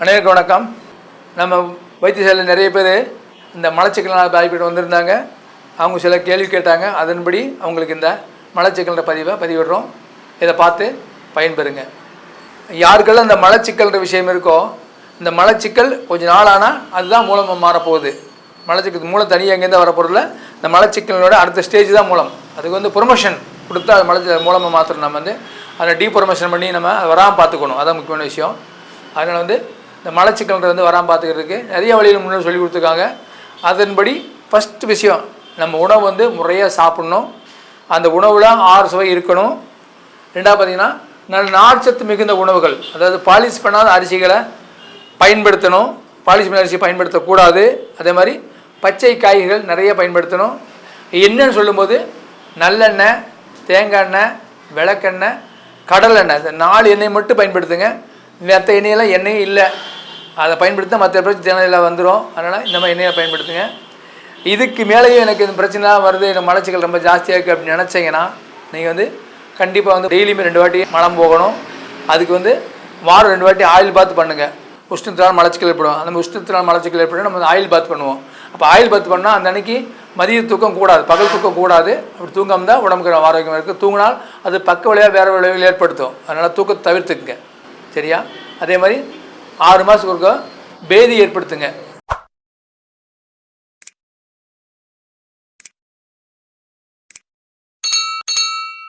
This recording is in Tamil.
அனைவருக்கும் வணக்கம். நம்ம வைத்தியசாலையில் நிறைய பேர் இந்த மலச்சிக்கல்னால் பாதிப்பட்டு வந்திருந்தாங்க. அவங்க சில கேள்வி கேட்டாங்க. அதன்படி அவங்களுக்கு இந்த மலச்சிக்கல்ன்ற பதிவை பதிவிடுறோம். இதை பார்த்து பயன்பெறுங்க. யாருக்கெல்லாம் இந்த மலச்சிக்கல்ன்ற விஷயம் இருக்கோ, இந்த மலச்சிக்கல் கொஞ்சம் நாள் ஆனால் அதுதான் மூலமாக மாறப்போகுது. மலச்சிக்கல் மூலம் தனியாக எங்கேருந்து வர பொருள் இந்த மலச்சிக்கலோட அடுத்த ஸ்டேஜ் தான் மூலம். அதுக்கு வந்து ப்ரொமோஷன் கொடுத்தா அது மூலமாக மாத்திரம் நம்ம வந்து அதை டீப்ரொமோஷன் பண்ணி நம்ம அதை வராமல் பார்த்துக்கணும். அதான் முக்கியமான விஷயம். அதனால் வந்து இந்த மலச்சிக்கல்ன்றது வந்து வராமல் பார்த்துக்கிறதுக்கு நிறைய வழியில் முன்னாடி சொல்லி கொடுத்துருக்காங்க. அதன்படி ஃபஸ்ட்டு விஷயம், நம்ம உணவு வந்து முறையாக சாப்பிட்ணும். அந்த உணவில் 6 சுவை இருக்கணும். ரெண்டாவது பார்த்திங்கன்னா நல்ல நார்ச்சத்து மிகுந்த உணவுகள், அதாவது பாலிஷ் பண்ணாத அரிசிகளை பயன்படுத்தணும். பாலிஷ் பண்ண அரிசி பயன்படுத்தக்கூடாது. அதே மாதிரி பச்சை காய்கறிகள் நிறைய பயன்படுத்தணும். என்னன்னு சொல்லும்போது நல்லெண்ணெய், தேங்காய் எண்ணெய், விளக்கெண்ணெய், கடலெண்ணெய், இந்த 4 எண்ணெய் மட்டும் பயன்படுத்துங்க. மற்ற எண்ணெயெல்லாம் எண்ணெயும் இல்லை, அதை பயன்படுத்த மற்ற பிரச்சனையில் வந்துடும். அதனால் இந்த மாதிரி எண்ணெயை பயன்படுத்துங்க. இதுக்கு மேலேயும் எனக்கு இந்த பிரச்சனைலாம் வருது, எனக்கு மலச்சிக்கல் ரொம்ப ஜாஸ்தியாக இருக்குது அப்படின்னு நினச்சிங்கன்னா நீங்கள் வந்து கண்டிப்பாக வந்து டெய்லியுமே 2 வாட்டி மலம் போகணும். அதுக்கு வந்து வாரம் 2 வாட்டி ஆயில் பாத் பண்ணுங்கள். உஷ்ணத்தினால் மலச்சிக்கல் ஏற்படும். அந்த உஷ்ணத்தினால் மலச்சிக்கல் ஏற்படும் நம்ம ஆயில் பாத் பண்ணுவோம். அப்போ ஆயில் பாத் பண்ணால் அந்த அன்னைக்கு மதிய தூக்கம் கூடாது, பகல் தூக்கம் கூடாது. அப்படி தூங்காமல் தான் உடம்புக்கு ஆரோக்கியமாக இருக்குது. தூங்கினால் அது பக்க விளைவாக வேறு விளைவுகள் ஏற்படுத்தும். அதனால் தூக்கத்தை தவிர்த்துக்குங்க, சரியா? அதே மாதிரி 6 மாதத்துக்கு ஒருக்கா பேதி ஏற்படுத்துங்க.